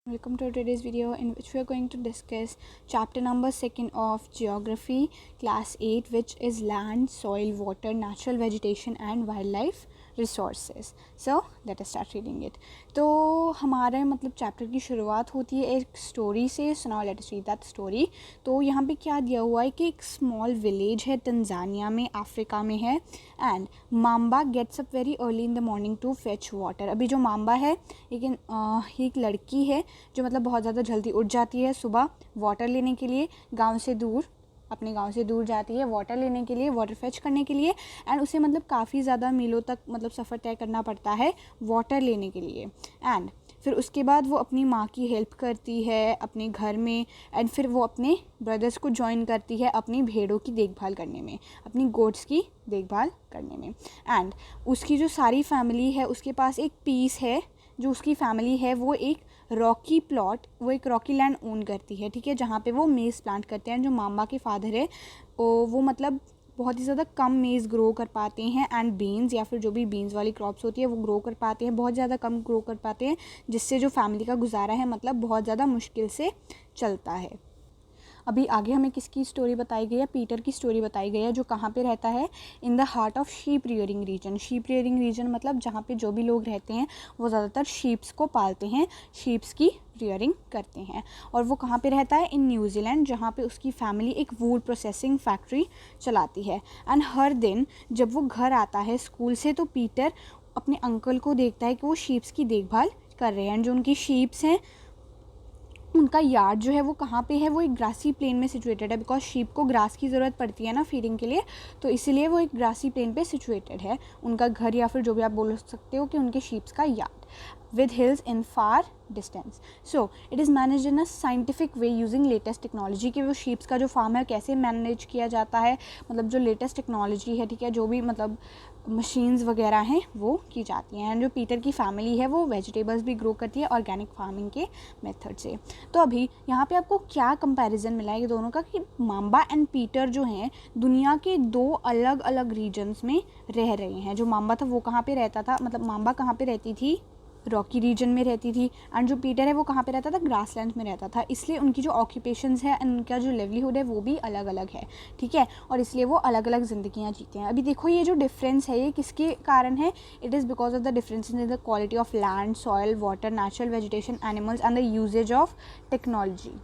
Welcome to today's video in which we are going to discuss chapter number 2 of geography class 8, which is land, soil, water, natural vegetation and wildlife resources. So let us start reading it. तो हमारे मतलब chapter की शुरुआत होती है एक story से. So now let us read that story. तो यहाँ पे क्या दिया हुआ है कि एक स्मॉल विलेज है तंजानिया में, अफ्रीका में है. And Mamba gets up very early in the morning to fetch water. अभी जो माम्बा है एक लड़की है जो मतलब बहुत ज़्यादा जल्दी उठ जाती है सुबह वाटर लेने के लिए. अपने गांव से दूर जाती है वाटर लेने के लिए, वाटर फेच करने के लिए. एंड उसे मतलब काफ़ी ज़्यादा मीलों तक मतलब सफ़र तय करना पड़ता है वाटर लेने के लिए. एंड फिर उसके बाद वो अपनी माँ की हेल्प करती है अपने घर में. एंड फिर वो अपने ब्रदर्स को ज्वाइन करती है अपनी भेड़ों की देखभाल करने में, अपनी गोट्स की देखभाल करने में. एंड उसकी जो सारी फैमिली है उसके पास एक पीस है. जो उसकी फैमिली है वो एक रॉकी लैंड ओन करती है, ठीक है, जहाँ पे वो मेज़ प्लांट करते हैं. जो मामा के फादर है वो मतलब बहुत ही ज़्यादा कम मेज़ ग्रो कर पाते हैं. एंड बीन्स या फिर जो भी बीन्स वाली क्रॉप्स होती है वो ग्रो कर पाते हैं, बहुत ज़्यादा कम ग्रो कर पाते हैं, जिससे जो फैमिली का गुजारा है मतलब बहुत ज़्यादा मुश्किल से चलता है. अभी आगे हमें किसकी स्टोरी बताई गई है? पीटर की स्टोरी बताई गई है, जो कहाँ पे रहता है? In the heart of sheep rearing region. Sheep rearing region मतलब जहाँ पे जो भी लोग रहते हैं वो ज़्यादातर शीप्स को पालते हैं, शीप्स की रियरिंग करते हैं. और वो कहाँ पे रहता है? इन न्यूजीलैंड, जहाँ पे उसकी फैमिली एक वूल प्रोसेसिंग फैक्ट्री चलाती है. एंड हर दिन जब वो घर आता है स्कूल से तो पीटर अपने अंकल को देखता है कि वो शीप्स की देखभाल कर रहे हैं. एंड जो उनकी शीप्स हैं उनका यार्ड जो है वो कहाँ पे है? वो एक ग्रासी प्लेन में सिचुएटेड है, बिकॉज शीप को ग्रास की ज़रूरत पड़ती है ना फीडिंग के लिए, तो इसीलिए वो एक ग्रासी प्लेन पे सिचुएटेड है उनका घर, या फिर जो भी आप बोल सकते हो कि उनके शीप्स का yard, with hills in far distance. So it is managed in a scientific way using latest technology. कि वो शीप्स का जो फार्म है कैसे मैनेज किया जाता है, मतलब जो लेटेस्ट टेक्नोलॉजी है, ठीक है, जो भी मतलब मशीन्स वगैरह हैं वो की जाती हैं. एंड जो पीटर की फैमिली है वो वेजिटेबल्स भी ग्रो करती है ऑर्गेनिक फार्मिंग के मेथड से. तो अभी यहाँ पे आपको क्या कंपैरिजन मिला है ये दोनों का, कि माम्बा एंड पीटर जो हैं दुनिया के दो अलग अलग रीजन्स में रह रहे हैं. जो माम्बा था वो कहाँ पे रहता था, मतलब माम्बा कहाँ पे रहती थी? रॉकी रीजन में रहती थी. एंड जो पीटर है वो कहाँ पे रहता था? ग्रासलैंड में रहता था. इसलिए उनकी जो ऑक्यूपेशंस है एंड उनका जो लिवलीहुड है वो भी अलग अलग है, ठीक है, और इसलिए वो अलग अलग ज़िंदगियाँ जीते हैं. अभी देखो ये जो डिफरेंस है ये किसके कारण है? It is because of the difference in the quality of land, soil, water, natural vegetation, animals and the usages of technology.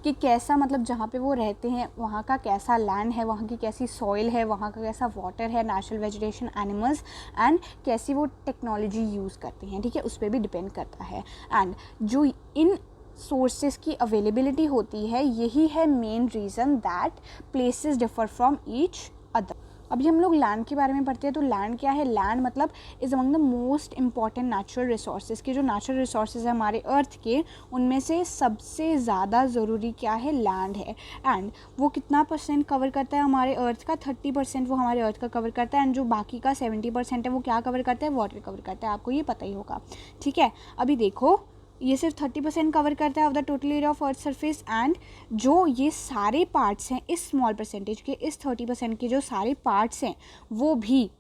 कि कैसा मतलब जहाँ पे वो रहते हैं वहाँ का कैसा लैंड है, वहाँ की कैसी सॉइल है, वहाँ का कैसा वाटर है, नेचुरल वेजिटेशन, एनिमल्स, एंड कैसी वो टेक्नोलॉजी यूज़ करते हैं, ठीक है, उस पर भी डिपेंड करता है. एंड जो इन सोर्सेज की अवेलेबिलिटी होती है यही है main reason that places differ from each other. अभी हम लोग लैंड के बारे में पढ़ते हैं. तो लैंड क्या है? लैंड मतलब is among the most important natural resources. के जो नेचुरल रिसोर्सेज है हमारे अर्थ के, उनमें से सबसे ज़्यादा ज़रूरी क्या है? लैंड है. एंड वो कितना परसेंट कवर करता है हमारे अर्थ का? 30% वो हमारे अर्थ का कवर करता है. एंड जो बाकी का 70% है वो क्या कवर करता है? वाटर कवर करता है. आपको ये पता ही होगा, ठीक है. अभी देखो ये सिर्फ 30% कवर करता है of the total area of earth surface. And जो ये सारे पार्ट्स हैं इस स्मॉल परसेंटेज के, इस 30% के जो सारे पार्ट्स हैं वो भी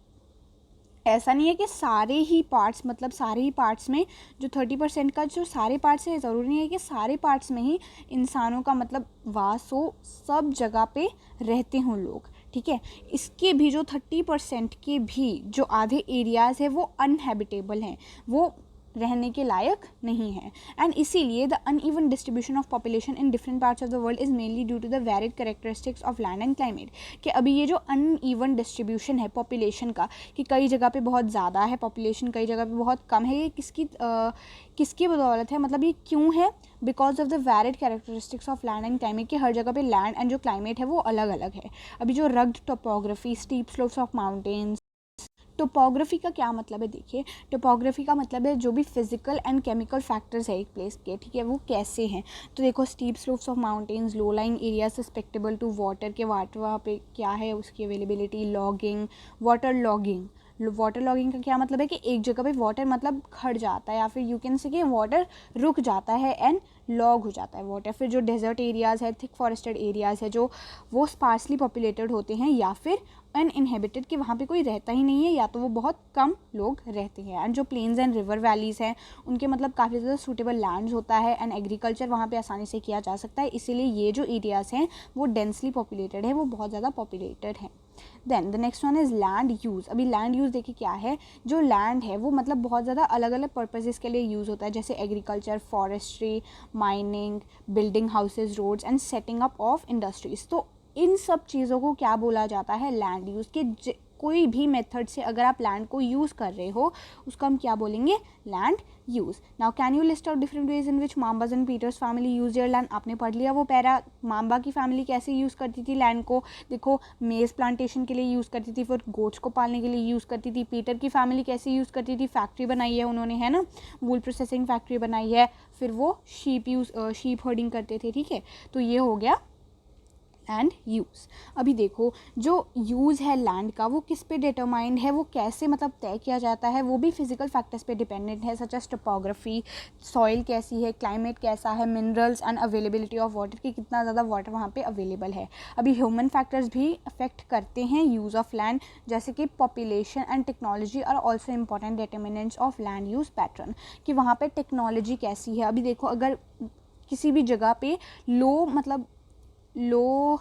ऐसा नहीं है कि सारे ही पार्ट्स, मतलब सारे ही पार्ट्स में जो 30% का जो सारे पार्ट्स हैं, ज़रूरी नहीं है कि सारे पार्ट्स में ही इंसानों का मतलब वास हो, सब जगह पे रहते हों लोग, ठीक है. इसके भी जो 30% के भी जो आधे एरियाज़ है वो अनहैबिटेबल हैं, वो रहने के लायक नहीं है. एंड इसीलिए the uneven distribution of population in different parts of the world is mainly due to the varied characteristics of land and climate. कि अभी ये जो अनइवन डिस्ट्रीब्यूशन है पॉपुलेशन का, कि कई जगह पे बहुत ज़्यादा है पॉपुलेशन, कई जगह पे बहुत कम है, ये किसकी बदौलत है, मतलब ये क्यों है? Because of the varied characteristics of land and climate. कि हर जगह पे लैंड एंड जो क्लाइमेट है वो अलग अलग है. अभी जो rugged topography, steep slopes of mountains. Topography का क्या मतलब है? देखिए, टोपोग्राफी का मतलब है जो भी फिजिकल एंड केमिकल फैक्टर्स है एक प्लेस के, ठीक है, वो कैसे हैं. तो देखो steep slopes of mountains, low lying area susceptible to water, के वाटर वहाँ पे क्या है उसकी availability, logging, water logging, water logging का क्या मतलब है कि एक जगह पे वाटर मतलब खड़ जाता है, या फिर यू कैन से कि वाटर रुक जाता है एंड लॉग हो जाता है वाटर। फिर जो डेजर्ट एरियाज़ है, थिक फॉरेस्टेड एरियाज़ है, जो वो स्पार्सली पॉपुलेटेड होते हैं या फिर अनइनहेबिटेड, कि वहाँ पे कोई रहता ही नहीं है या तो वो बहुत कम लोग रहते हैं। एंड जो प्लेन्स एंड रिवर वैलीज़ हैं उनके मतलब काफ़ी ज़्यादा सूटेबल लैंड्स होता है एंड एग्रीकल्चर वहाँ पे आसानी से किया जा सकता है, इसीलिए ये जो एरियाज़ हैं वो डेंसली पॉपुलेटेड है, वो बहुत ज़्यादा पॉपुलेटेड हैं। Then the next one is land use. अभी लैंड यूज़ देखिए क्या है, जो लैंड है वो मतलब बहुत ज़्यादा अलग अलग पर्पजेज़ के लिए यूज़ होता है, जैसे agriculture, forestry, mining, building houses, roads and setting up of industries. तो इन सब चीज़ों को क्या बोला जाता है, लैंड यूज़। के कोई भी मेथड से अगर आप लैंड को यूज़ कर रहे हो उसको हम क्या बोलेंगे, land use. Now can you list out different ways in which Mamba's and Peter's family use their land. आपने पढ़ लिया वो पैरा, माम्बा की फैमिली कैसे यूज़ करती थी लैंड को। देखो मेज़ प्लांटेशन के लिए यूज़ करती थी, फिर गोट्स को पालने के लिए यूज़ करती थी। पीटर की फैमिली कैसे यूज़ करती थी, फैक्ट्री बनाई है उन्होंने, है ना, वूल प्रोसेसिंग फैक्ट्री बनाई है। फिर वो शीप हर्डिंग करते थे, ठीक है। तो ये हो गया एंड यूज़। अभी देखो जो यूज़ है लैंड का वो किस पे डिटरमाइंड है, वो कैसे मतलब तय किया जाता है, वो भी फिजिकल फैक्टर्स पे डिपेंडेंट है, सच एज टोपोग्राफी, सॉइल कैसी है, क्लाइमेट कैसा है, minerals and availability of water, कि कितना ज़्यादा वाटर वहाँ पे अवेलेबल है। अभी ह्यूमन फैक्टर्स भी अफेक्ट करते हैं यूज़ ऑफ लैंड, जैसे कि population and technology are also important determinants of land use pattern, कि वहाँ पे टेक्नोलॉजी कैसी है। अभी देखो अगर किसी भी जगह पे लो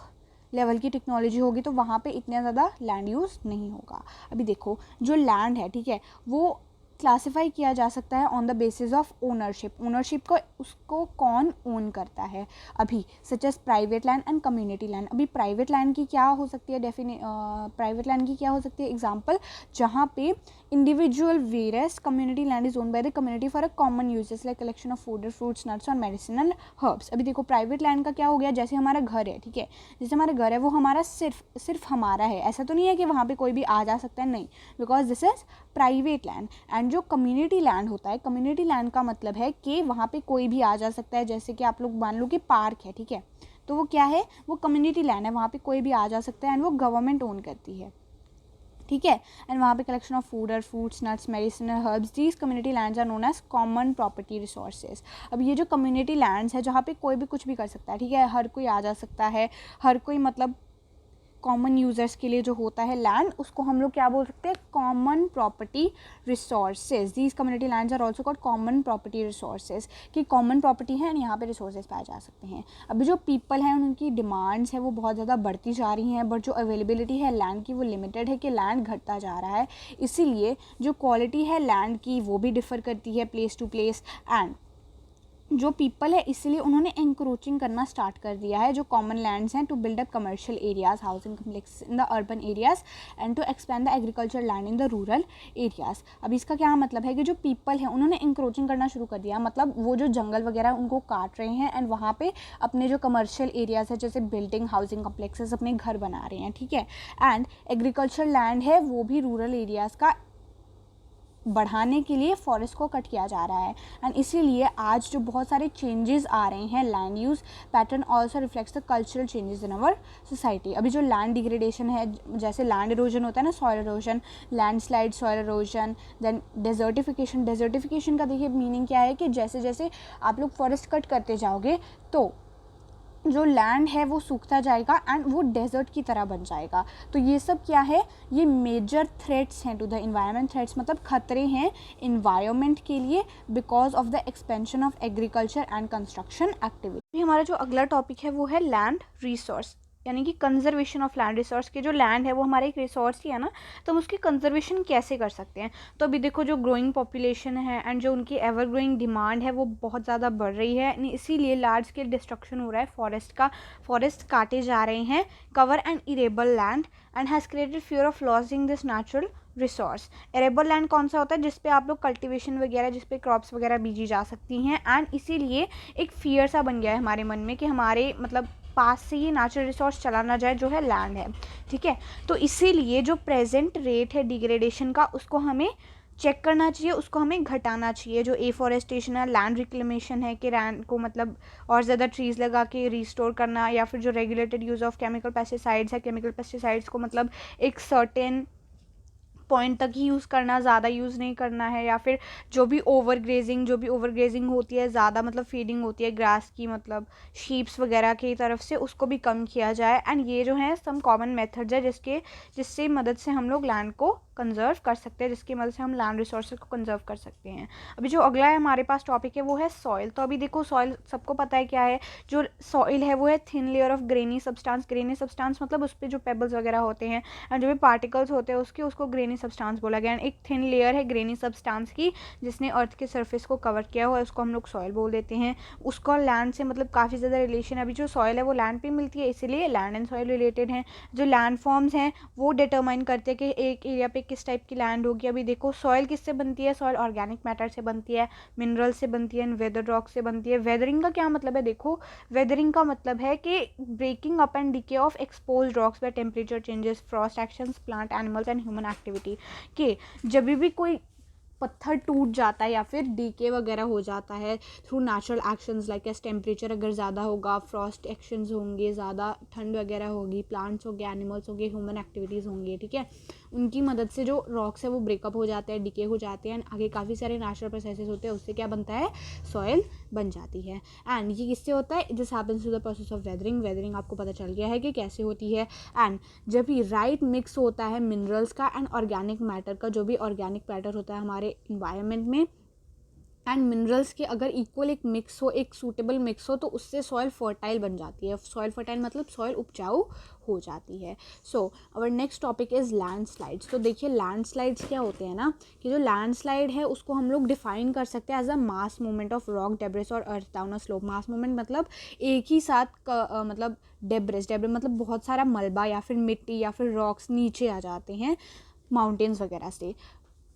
लेवल की टेक्नोलॉजी होगी तो वहाँ पे इतना ज़्यादा लैंड यूज़ नहीं होगा। अभी देखो जो लैंड है, ठीक है, वो क्लासिफाई किया जा सकता है on the basis of ownership को, उसको कौन ओन करता है। अभी such as private land and community land. अभी प्राइवेट लैंड की क्या हो सकती है प्राइवेट लैंड की क्या हो सकती है एग्जाम्पल, जहाँ पे individual versus community land is own by the community for a common usages like collection of food, fruits, nuts और मेडिसिनल हर्ब्स। अभी देखो प्राइवेट लैंड का क्या हो गया, जैसे हमारा घर है, ठीक है, जैसे हमारा घर है वो हमारा सिर्फ हमारा है, ऐसा तो नहीं है कि वहाँ पे कोई भी आ जा सकता है, नहीं, because this is private land. And जो कम्युनिटी लैंड होता है, कम्युनिटी लैंड का मतलब है कि वहाँ पे कोई भी आ जा सकता है, जैसे कि आप लोग मान लो कि पार्क है, ठीक है, तो वो क्या है, वो कम्युनिटी लैंड है, वहाँ पे कोई भी आ जा सकता है एंड वो गवर्नमेंट ओन करती है, ठीक है। एंड वहाँ पे कलेक्शन ऑफ फूड और fruits, nuts, medicinal herbs, these community lands are known as common property resources. अब ये जो कम्युनिटी लैंड्स है जहाँ पे कोई भी कुछ भी कर सकता है, ठीक है, हर कोई आ जा सकता है, हर कोई मतलब कॉमन यूजर्स के लिए जो होता है लैंड, उसको हम लोग क्या बोल सकते हैं, common property resources. These community lands are also called common property resources, कि कॉमन प्रॉपर्टी है एंड यहाँ पे रिसोर्सेज पाए जा सकते हैं। अभी जो पीपल हैं उनकी डिमांड्स है वो बहुत ज़्यादा बढ़ती जा रही हैं, बट जो अवेलेबिलिटी है लैंड की वो लिमिटेड है, कि लैंड घटता जा रहा है, इसीलिए जो क्वालिटी है लैंड की वो भी डिफ़र करती है प्लेस टू प्लेस। एंड जो पीपल है इसलिए उन्होंने एंक्रोचिंग करना स्टार्ट कर दिया है जो कॉमन लैंड्स हैं, to build up commercial areas, housing complex in the urban areas and to expand the agriculture land in the rural areas. अब इसका क्या मतलब है कि जो पीपल है उन्होंने एंक्रोचिंग करना शुरू कर दिया, मतलब वो जो जंगल वगैरह उनको काट रहे हैं एंड वहाँ पे अपने जो कमर्शियल एरियाज है जैसे बिल्डिंग, हाउसिंग कम्प्लेक्सेस अपने घर बना रहे हैं, ठीक है। एंड एग्रीकल्चर लैंड है वो भी रूरल एरियाज़ का बढ़ाने के लिए फॉरेस्ट को कट किया जा रहा है। एंड इसीलिए आज जो बहुत सारे चेंजेस आ रहे हैं land use pattern also reflects the cultural changes in our society. अभी जो लैंड डिग्रेडेशन है, जैसे लैंड इरोजन होता है ना, soil erosion, landslide, soil erosion, then desertification का देखिए मीनिंग क्या है कि जैसे जैसे आप लोग फॉरेस्ट कट करते जाओगे तो जो लैंड है वो सूखता जाएगा एंड वो डेजर्ट की तरह बन जाएगा। तो ये सब क्या है, ये मेजर थ्रेट्स हैं टू द इन्वायरमेंट, थ्रेट्स मतलब खतरे हैं इन्वायरमेंट के लिए because of the expansion of agriculture and construction activity. हमारा जो अगला टॉपिक है वो है लैंड रिसोर्स, यानी कि कंजर्वेशन ऑफ लैंड रिसोर्स। के जो लैंड है वो हमारा एक रिसोर्स ही है ना, तो हम उसकी कंजर्वेशन कैसे कर सकते हैं। तो अभी देखो जो ग्रोइंग पॉपुलेशन है एंड जो उनकी एवर ग्रोइंग डिमांड है वो बहुत ज़्यादा बढ़ रही है, इसीलिए लार्ज स्केल डिस्ट्रक्शन हो रहा है फॉरेस्ट का, फॉरेस्ट काटे जा रहे हैं, cover and arable land and has created fear of losing this natural resource. Arable land कौन सा होता है, जिसपे आप लोग कल्टिवेशन वगैरह, जिसपे क्रॉप्स वगैरह बीजी जा सकती हैं, एंड इसीलिए एक फियर सा बन गया है हमारे मन में कि हमारे मतलब पास से ये नेचुरल रिसोर्स चला ना जाए जो है लैंड है, ठीक है। तो इसीलिए जो प्रेजेंट रेट है डिग्रेडेशन का उसको हमें चेक करना चाहिए, उसको हमें घटाना चाहिए। जो एफॉरेस्टेशन है, लैंड रिक्लेमेशन है कि लैंड को मतलब और ज़्यादा ट्रीज़ लगा के रिस्टोर करना, या फिर जो regulated use of chemical pesticides है, केमिकल पेस्टिसाइड्स को मतलब एक सर्टेन पॉइंट तक ही यूज़ करना, ज़्यादा यूज़ नहीं करना है, या फिर जो भी ओवर ग्रेजिंग होती है, ज़्यादा मतलब फीडिंग होती है ग्रास की, मतलब शीप्स वगैरह की तरफ से, उसको भी कम किया जाए। एंड ये जो है सम कॉमन मेथड्स है जिससे मदद से हम लोग लैंड को कंजर्व कर सकते हैं, जिसकी मदद से हम लैंड रिसोर्सेज को कंजर्व कर सकते हैं। अभी जो अगला है हमारे पास टॉपिक है वो है सॉइल। तो अभी देखो सॉइल सबको पता है क्या है। जो सॉइल है वो है thin layer of granny substance मतलब उस पर जो पेबल्स वगैरह होते हैं एंड जो भी पार्टिकल्स होते हैं उसको ग्रेनी सब्सटेंस बोला गया। एंड एक थिन लेयर है ग्रेनी सब्सटेंस की जिसने अर्थ के सरफेस को कवर किया हुआ है, उसको हम लोग सॉइल बोल देते हैं। उसका लैंड से मतलब काफ़ी ज़्यादा रिलेशन है। अभी जो सॉइल है वो लैंड पे मिलती है, इसीलिए लैंड एंड सॉइल रिलेटेड हैं। जो लैंड फॉर्म्स हैं वो डिटरमाइन करते हैं कि एक एरिया पे किस टाइप की लैंड होगी। अभी देखो सॉइल किससे बनती है, सॉइल ऑर्गेनिक मैटर से बनती है, मिनरल से बनती है, वेदर रॉक से बनती है। वेदरिंग का क्या मतलब है, देखो वेदरिंग का मतलब है कि breaking up and decay of exposed rocks by temperature changes, frost actions, plant animals and human activity. कि जब भी कोई पत्थर टूट जाता है या फिर डीके वगैरह हो जाता है through natural actions like S temperature अगर ज़्यादा होगा, फ्रॉस्ट एक्शंस होंगे, ज़्यादा ठंड वगैरह होगी, प्लांट्स हो गए, एनिमल्स हो गए, ह्यूमन एक्टिविटीज़ होंगी, ठीक है, उनकी मदद से जो रॉक्स है वो ब्रेकअप हो जाते हैं, डिके हो जाते हैं, आगे काफ़ी सारे नेचुरल प्रोसेसेस होते हैं, उससे क्या बनता है, सॉइल बन जाती है। एंड ये किससे होता है, this happens to the process of weathering आपको पता चल गया है कि कैसे होती है। एंड जब भी राइट मिक्स होता है मिनरल्स का एंड ऑर्गेनिक मैटर का, जो भी ऑर्गेनिक मैटर होता है हमारे इन्वायरमेंट में एंड मिनरल्स के अगर इक्वल एक मिक्स हो, एक सूटेबल मिक्स हो, तो उससे सॉइल फर्टाइल बन जाती है। सॉइल फर्टाइल मतलब सॉइल उपजाऊ हो जाती है। So our next topic is landslides. तो देखिए लैंडस्लाइड्स क्या होते हैं ना, कि जो लैंडस्लाइड है उसको हम लोग डिफाइन कर सकते हैं as a mass movement of rock debris और earth down a slope. Mass movement मतलब एक ही साथ मतलब डेब्रिस मतलब बहुत सारा मलबा या फिर मिट्टी या फिर रॉक्स नीचे आ जाते हैं माउंटेन्स वगैरह से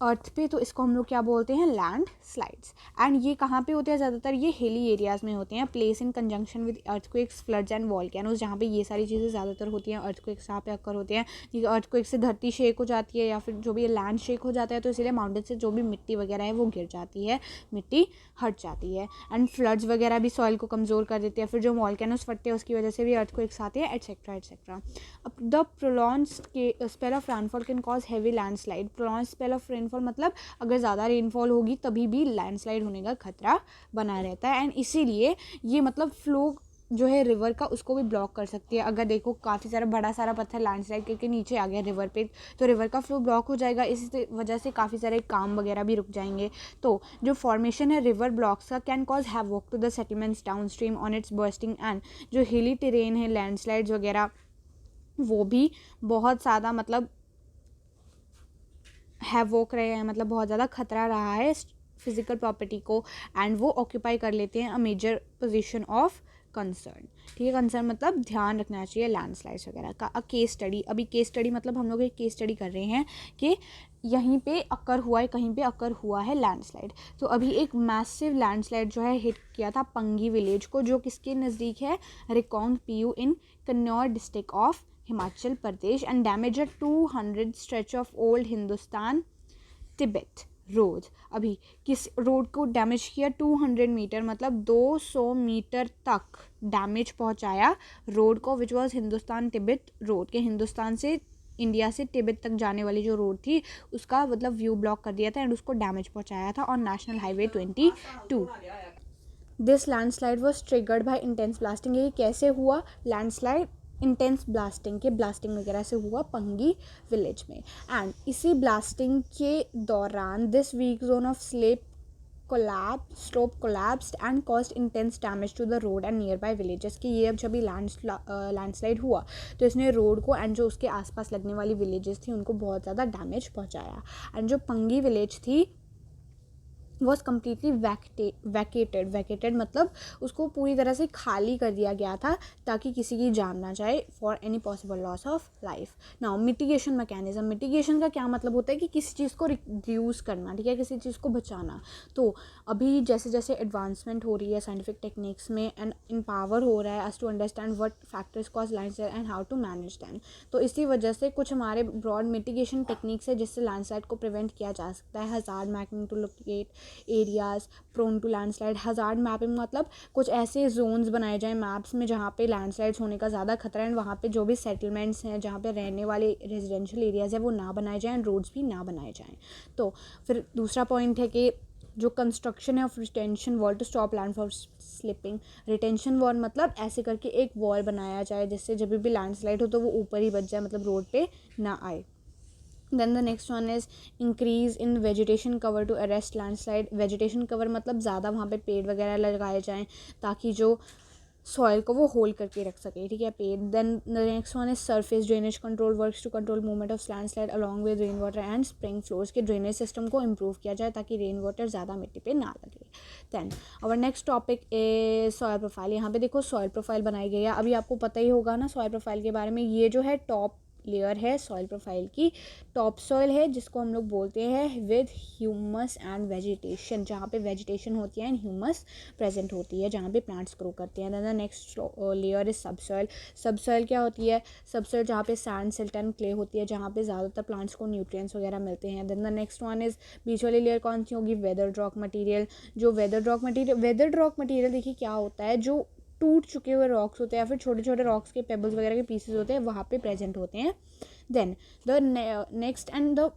अर्थ पे, तो इसको हम लोग क्या बोलते हैं, लैंड स्लाइड्स। एंड ये कहाँ पे होते हैं, ज़्यादातर ये हिली एरियाज़ में होते हैं, place in conjunction with earthquakes, floods and volcanoes, जहाँ पे ये सारी चीज़ें ज़्यादातर होती हैं। अर्थक्वेक्स जहाँ पे अक्कर होते हैं, क्योंकि अर्थक्वेक से धरती शेक हो जाती है या फिर जो भी लैंड शेक हो जाता है, तो इसीलिए माउंटेन से जो भी मिट्टी वगैरह है वो गिर जाती है, मिट्टी हट जाती है। एंड फ्लड्स वगैरह भी सॉइल को कमज़ोर कर देती है, फिर जो वॉल्केनोज फटते हैं उसकी वजह से भी अर्थक्वेक्स आते हैं, एटसेट्रा एटसेट्रा। अब the prolong spell of rainfall can cause heavy landslide. Prolong spell of rainfall मतलब अगर ज़्यादा रेनफॉल होगी तभी भी लैंडस्लाइड होने का खतरा बना रहता है। एंड इसीलिए ये मतलब फ्लो जो है रिवर का उसको भी ब्लॉक कर सकती है। अगर देखो काफ़ी सारा बड़ा सारा पत्थर लैंडस्लाइड करके नीचे आ गया रिवर पे, तो रिवर का फ्लो ब्लॉक हो जाएगा, इसी वजह से काफ़ी सारे काम वगैरह भी रुक जाएंगे। तो जो फॉर्मेशन है रिवर ब्लॉक्स का can cause havoc to the settlements downstream on its bursting. And जो हिली टेरेन है लैंडस्लाइड्स वगैरह वो भी बहुत ज़्यादा मतलब हैवॉक रहे हैं, मतलब बहुत ज़्यादा खतरा रहा है फिजिकल प्रॉपर्टी को, एंड वो ऑक्यूपाई कर लेते हैं a major position of concern. ठीक है, कंसर्न मतलब ध्यान रखना चाहिए लैंडस्लाइड्स वगैरह का। केस स्टडी, अभी केस स्टडी मतलब हम लोग एक केस स्टडी कर रहे हैं कि यहीं पे अकर हुआ है, कहीं पे अकर हुआ है लैंडस्लाइड। तो अभी एक मैसिव लैंडस्लाइड जो है हिट किया था पंगी विलेज को, जो किसके नज़दीक है, Reckong Peo in Kinnaur district of Himachal Pradesh, and damage 200 stretch of old Hindustan Tibet road. अभी किस रोड को डैमेज किया, 200 मीटर मतलब 200 मीटर तक डैमेज पहुंचाया रोड को, which was Hindustan Tibet road, के हिंदुस्तान से इंडिया से तिब्बत तक जाने वाली जो रोड थी उसका मतलब व्यू ब्लॉक कर दिया था एंड उसको डैमेज पहुंचाया था on national highway 22। This landslide was triggered by intense blasting. ये कैसे हुआ लैंडस्लाइड, इंटेंस ब्लास्टिंग के ब्लास्टिंग वगैरह से हुआ पंगी विलेज में। एंड इसी ब्लास्टिंग के दौरान this week zone of slope collapsed and caused intense damage to the road and nearby villages। कि ये अब जब भी लैंडस्लाइड हुआ तो इसने रोड को एंड जो उसके आसपास लगने वाली विलेजेस थी उनको बहुत ज़्यादा डैमेज पहुंचाया। एंड जो पंगी विलेज थी वॉज कम्प्लीटली वैकेटेड मतलब उसको पूरी तरह से खाली कर दिया गया था ताकि किसी की जान ना जाए, for any possible loss of life. Now mitigation mechanism, mitigation का क्या मतलब होता है कि किसी चीज़ को रिड्यूस करना, ठीक है, किसी चीज़ को बचाना। तो अभी जैसे जैसे एडवांसमेंट हो रही है साइंटिफिक टेक्निक्स में एंड एम्पावर हो रहा है as to understand what factors cause landslide and how to manage them, तो इसी वजह से कुछ हमारे ब्रॉड मिटिगेशन टेक्निक्स है जिससे लैंडस्लाइड को प्रिवेंट किया जा सकता है। Hazard mapping to locate areas prone to landslide. Hazard mapping मतलब कुछ ऐसे जोन्स बनाए जाएँ मैप्स में जहाँ पे लैंडस्लाइड्स होने का ज़्यादा खतरा है, वहाँ पे जो भी सेटलमेंट्स हैं, जहाँ पे रहने वाले रेजिडेंशियल एरियाज़ है वो ना बनाए जाएँ, रोड्स भी ना बनाए जाएँ। तो फिर दूसरा पॉइंट है कि जो कंस्ट्रक्शन है of retention wall to stop land for slipping. Retention wall मतलब ऐसे करके एक वॉल बनाया जाए जिससे जब भी लैंडस्लाइड हो तो वो ऊपर ही बच जाए, मतलब रोड पे ना आए। Then the next one is increase in vegetation cover to arrest landslide. Vegetation cover मतलब ज़्यादा वहाँ पे पेड़ वगैरह लगाए जाएँ ताकि जो सॉइल को वो होल्ड करके रख सके, ठीक है, पेड़। Then the next one is surface drainage control works to control movement of landslide along with rain water and spring flows. के ड्रेनेज सिस्टम को इम्प्रूव किया जाए ताकि रेन वाटर ज़्यादा मिट्टी पे ना लगे। Then our next topic is soil profile. यहाँ पे देखो सॉइल प्रोफाइल बनाई गई है, अभी आपको पता ही होगा ना सॉइल प्रोफाइल के बारे में। ये जो है टॉप लेयर है सॉइल प्रोफाइल की, टॉप सॉइल है जिसको हम लोग बोलते हैं विद ह्यूमस एंड वेजिटेशन, जहाँ पे वेजिटेशन होती है एंड ह्यूमस प्रेजेंट होती है, जहाँ पे प्लांट्स ग्रो करते हैं। Then the next layer is subsoil. Subsoil क्या होती है? सबसॉइल जहाँ पे सैंड सिल्ट एंड क्ले होती है, जहाँ पे ज़्यादातर प्लांट्स को न्यूट्रिएंट्स वगैरह मिलते हैं। Then the next one is बीच वाली लेयर कौन सी होगी? Weathered rock material. जो वेदर्ड रॉक मटेरियल देखिए क्या होता है, जो टूट चुके हुए रॉक्स होते हैं या फिर छोटे छोटे रॉक्स के पेबल्स वगैरह के पीसेस होते हैं वहाँ पे प्रेजेंट होते हैं। Then the next and the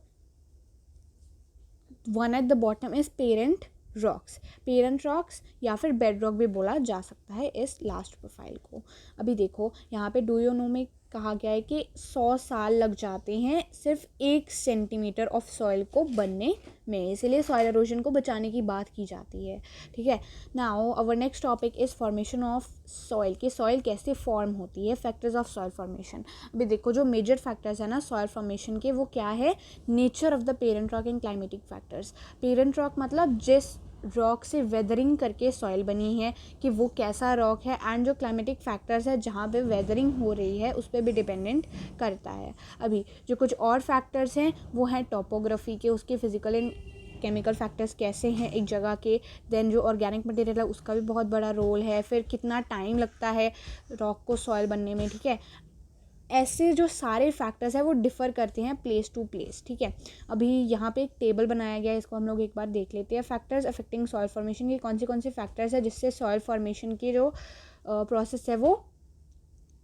one at the bottom is parent rocks या फिर बेड रॉक भी बोला जा सकता है इस लास्ट प्रोफाइल को। अभी देखो यहाँ पे डू यू नो में कहा गया है कि 100 साल लग जाते हैं सिर्फ 1 सेंटीमीटर ऑफ सॉइल को बनने में, इसीलिए सॉइल एरोजन को बचाने की बात की जाती है, ठीक है। Now our next topic is formation of soil, कि सॉइल कैसे फॉर्म होती है, फैक्टर्स ऑफ सॉइल फॉर्मेशन। अभी देखो जो मेजर फैक्टर्स है ना सॉइल फॉर्मेशन के, वो क्या है? Nature of the parent rock and climatic factors. Parent rock मतलब जिस रॉक से वेदरिंग करके सॉइल बनी है कि वो कैसा रॉक है, एंड जो क्लाइमेटिक फैक्टर्स है जहाँ पे वेदरिंग हो रही है उस पर भी डिपेंडेंट करता है। अभी जो कुछ और फैक्टर्स हैं वो हैं टोपोग्राफी के, उसके फिजिकल एंड केमिकल फैक्टर्स कैसे हैं एक जगह के। देन जो ऑर्गेनिक मटेरियल है उसका भी बहुत बड़ा रोल है, फिर कितना टाइम लगता है रॉक को सॉइल बनने में, ठीक है। ऐसे जो सारे फैक्टर्स हैं वो डिफ़र करते हैं प्लेस टू प्लेस, ठीक है। अभी यहाँ पे एक टेबल बनाया गया है, इसको हम लोग एक बार देख लेते हैं। फैक्टर्स अफेक्टिंग सॉइल फॉर्मेशन के कौन से फैक्टर्स है जिससे सॉइल फॉर्मेशन की जो प्रोसेस है वो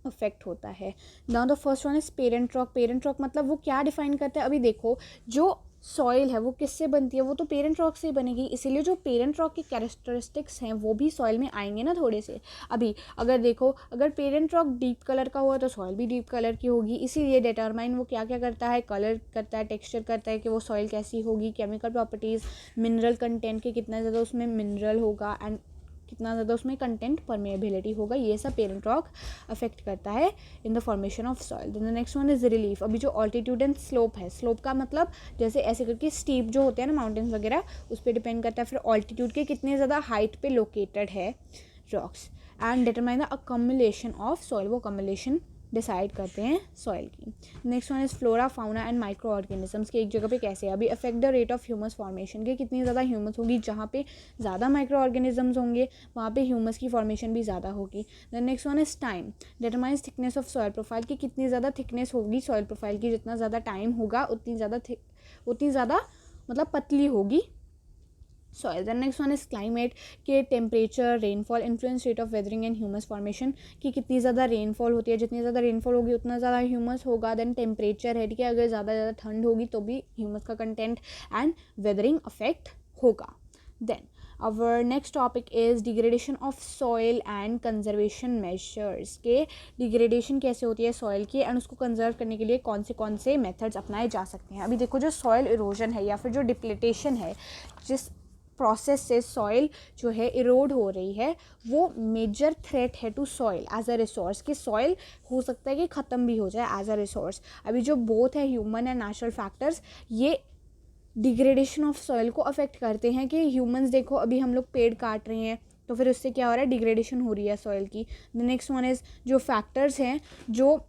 अफेक्ट होता है। Now the first one is parent rock मतलब वो क्या डिफाइन करता है? अभी देखो जो सॉइल है वो किससे बनती है? वो तो पेरेंट रॉक से ही बनेगी, इसीलिए जो पेरेंट रॉक के कैरेक्टरिस्टिक्स हैं वो भी सॉइल में आएंगे ना थोड़े से। अभी अगर देखो अगर पेरेंट रॉक डीप कलर का हुआ तो सॉइल भी डीप कलर की होगी, इसीलिए डिटरमाइन वो क्या क्या करता है? कलर करता है, टेक्सचर करता है कि वो सॉइल कैसी होगी, केमिकल प्रॉपर्टीज़, मिनरल कंटेंट के कितना ज़्यादा उसमें मिनरल होगा एंड कितना ज़्यादा उसमें कंटेंट परमेबिलिटी होगा, ये सब पेरेंट रॉक अफेक्ट करता है in the formation of soil. Then the next one is relief. अभी जो ऑल्टीट्यूड एंड स्लोप है, स्लोप का मतलब जैसे ऐसे करके स्टीप जो होते हैं ना माउंटेन्स वगैरह, उस पर डिपेंड करता है। फिर ऑल्टीट्यूड के कितने ज़्यादा हाइट पे लोकेटेड है rocks, and determine the accumulation of soil, वो अकम्युलेशन डिसाइड करते हैं सॉइल की। Next one is flora fauna and micro organisms के एक जगह पे कैसे अभी affect the rate of humus formation के, कितनी ज़्यादा ह्यूमस होगी, जहाँ पे ज़्यादा माइक्रो ऑर्गेनिजम्स होंगे वहाँ पे ह्यूमस की फॉर्मेशन भी ज़्यादा होगी। The next one is time, determines thickness of soil profile की, कितनी ज़्यादा थिकनेस होगी सॉइल प्रोफाइल की, जितना ज़्यादा टाइम होगा उतनी ज़्यादा मतलब पतली होगी soil. The next one is climate के temperature, rainfall, influence rate of weathering and humus formation की, कितनी ज़्यादा रेनफॉल होती है, जितनी ज़्यादा रेनफॉल होगी उतना ज़्यादा ह्यूमस होगा। देन टेम्परेचर है, ठीक है, अगर ज़्यादा ठंड होगी तो भी ह्यूमस का कंटेंट एंड वेदरिंग अफेक्ट होगा। Then our next topic is degradation of soil and conservation measures के डिग्रेडेशन कैसे होती है सॉइल की एंड उसको कंजर्व करने के लिए कौन से मेथड्स अपनाए जा सकते हैं। अभी देखो जो सॉइल इरोजन है या फिर जो डिप्लीटेशन है, जिस प्रोसेस से सॉइल जो है इरोड हो रही है, वो मेजर थ्रेट है to soil as a resource, कि सॉइल हो सकता है कि ख़त्म भी हो जाए एज अ रिसोर्स। अभी जो बोथ है ह्यूमन एंड नेचुरल फैक्टर्स, ये डिग्रेडेशन ऑफ सॉइल को अफेक्ट करते हैं। कि ह्यूमंस देखो अभी हम लोग पेड़ काट रहे हैं तो फिर उससे क्या हो रहा है? डिग्रेडेशन हो रही है सॉइल की। द नेक्स्ट वन इज़ जो फैक्टर्स हैं जो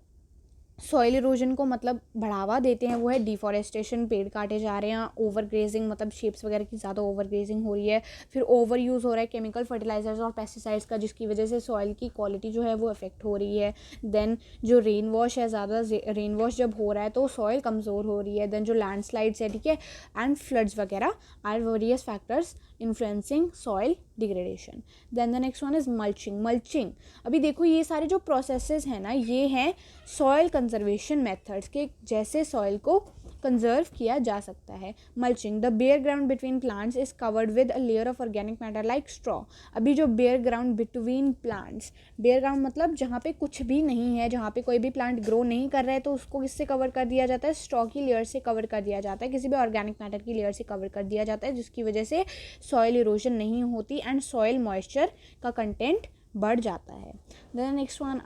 सॉइल इरोजन को मतलब बढ़ावा देते हैं, वो है डिफॉरेस्टेशन, पेड़ काटे जा रहे हैं, ओवर ग्रेजिंग मतलब शेप्स वगैरह की ज़्यादा ओवर ग्रेजिंग हो रही है, फिर ओवर यूज़ हो रहा है केमिकल फर्टिलाइजर्स और पेस्टिसाइड्स का, जिसकी वजह से सॉइल की क्वालिटी जो है वो अफेक्ट हो रही है। देन जो रेन वॉश है, ज़्यादा रेन वॉश जब हो रहा है तो सॉइल कमज़ोर हो रही है। देन जो लैंडस्लाइड्स है, ठीक है, एंड फ्लड्स वगैरह are various factors influencing soil degradation. Then the next one is mulching. Mulching, अभी देखो ये सारे जो प्रोसेसेस हैं ना, ये हैं सॉइल कंजर्वेशन मेथड्स के, जैसे सॉइल को कंजर्व किया जा सकता है. Mulching, the bare ground between plants is covered with a layer of organic matter like straw. अभी जो bare ground between plants, bare ground मतलब जहाँ पे कुछ भी नहीं है, जहाँ पे कोई भी प्लांट ग्रो नहीं कर रहा है, तो उसको किससे कवर कर दिया जाता है? स्ट्रॉ की लेयर से कवर कर दिया जाता है, किसी भी ऑर्गेनिक मैटर की लेयर से कवर कर दिया जाता है, जिसकी वजह से सॉइल इरोजन नहीं होती एंड सॉइल मॉइस्चर का कंटेंट बढ़ जाता है. Then next one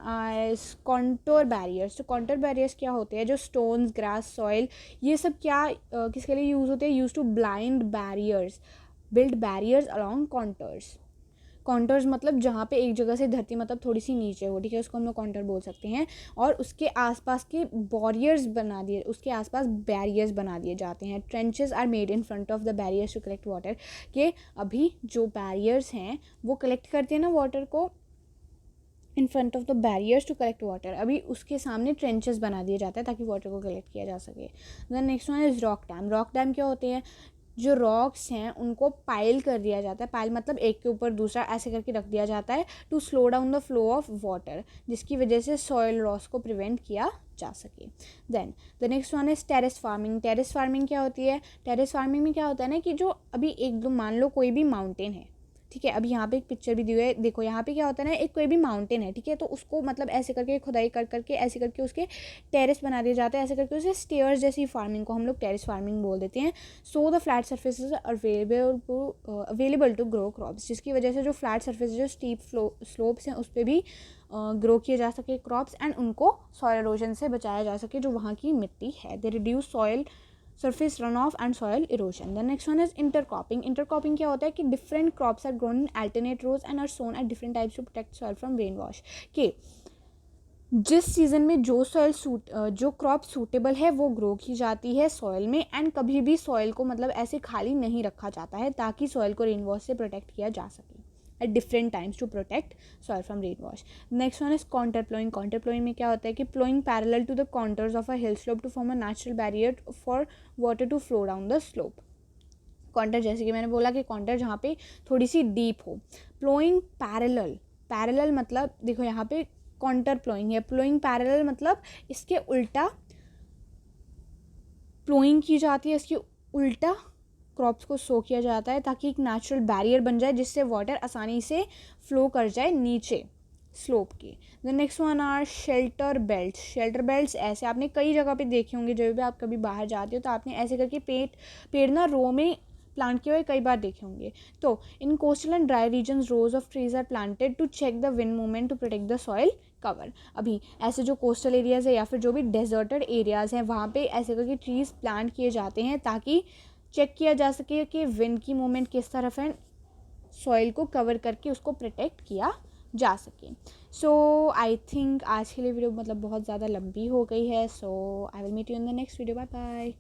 is contour barriers. तो कॉन्टोर बैरियर्स क्या होते हैं? जो स्टोन्स, ग्रास, सॉइल, ये सब क्या किसके लिए यूज़ होते हैं? Use to blind barriers, build barriers along contours. Contours मतलब जहाँ पे एक जगह से धरती मतलब थोड़ी सी नीचे हो, ठीक है, उसको हम लोग कॉन्टोर बोल सकते हैं. और उसके आसपास के बॉरियर्स बना दिए, उसके आसपास बैरियर्स बना दिए जाते हैं. Trenches are made in front of the barriers to collect water. के अभी जो बैरियर्स हैं वो कलेक्ट करते हैं ना वाटर को, in front of the barriers to collect water. अभी उसके सामने ट्रेंचेस बना दिए जाते हैं ताकि वाटर को कलेक्ट किया जा सके. Then next one is rock dam. Rock dam क्या होते हैं? जो रॉक्स हैं उनको पाइल कर दिया जाता है. पाइल मतलब एक के ऊपर दूसरा ऐसे करके रख दिया जाता है to slow down the flow of water, जिसकी वजह से सॉइल लॉस को प्रिवेंट किया जा सके. Then the next one is terrace farming. Terrace farming क्या होती है? टेरेस फार्मिंग में क्या होता है ना कि जो अभी एक दो, मान लो कोई भी माउंटेन है, ठीक है, अभी यहाँ पे एक पिक्चर भी दी हुई है, देखो यहाँ पे क्या होता है ना, एक कोई भी माउंटेन है, ठीक है, तो उसको मतलब ऐसे करके खुदाई कर करके ऐसे करके उसके टेरेस बना दिए जाते हैं, ऐसे करके उसे स्टेयर्स जैसी फार्मिंग को हम लोग टेरेस फार्मिंग बोल देते हैं. So the flat surfaces available to grow crops, जिसकी वजह से जो फ्लैट सर्फेस, जो स्टीप स्लोप्स हैं, उस पर भी ग्रो किए जा सके क्रॉप्स, एंड उनको सॉइल इरोजन से बचाया जा सके जो वहाँ की मिट्टी है. They reduce soil surface runoff and soil erosion. The next one is intercropping. Intercropping क्या होता है कि different crops are grown in alternate rows and are sown at different types to protect soil from rainwash. कि जिस season में जो crop suitable है वो ग्रो की जाती है सॉइल में, एंड कभी भी सॉइल को मतलब ऐसे खाली नहीं रखा जाता है ताकि सॉइल को रेनवॉश से प्रोटेक्ट किया जा सके at different times to protect soil from rainwash. Next one is contour plowing. Contour plowing में क्या होता है कि plowing parallel to the contours of a hill slope to form a natural barrier for water to flow down the slope. Contour, जैसे कि मैंने बोला कि कॉन्टर जहाँ पे थोड़ी सी डीप हो. प्लोइंग पैरेलल, पैरेलल मतलब देखो यहाँ पे कॉन्टर प्लोइंग है, प्लोइंग पैरेलल मतलब इसके उल्टा प्लोइंग की जाती है, इसके उल्टा क्रॉप्स को सो किया जाता है ताकि एक नेचुरल बैरियर बन जाए जिससे वाटर आसानी से फ्लो कर जाए नीचे स्लोप के. The next one are shelter belt. Shelter belts ऐसे आपने कई जगह पे देखे होंगे, जब भी आप कभी बाहर जाते हो तो आपने ऐसे करके पेड़ ना रो में प्लांट किए हुए कई बार देखे होंगे. तो in coastal and dry regions rows of trees are planted to check the wind movement to protect the soil cover. अभी ऐसे जो कोस्टल एरियाज़ है या फिर जो भी डेजर्टेड एरियाज़ हैं वहाँ पे ऐसे करके ट्रीज़ प्लांट किए जाते हैं ताकि चेक किया जा सके कि विंड की मूवमेंट किस तरफ है, सॉइल को कवर करके उसको प्रोटेक्ट किया जा सके. सो आई थिंक आज के लिए वीडियो मतलब बहुत ज़्यादा लंबी हो गई है. So I will meet you in the next video. Bye bye.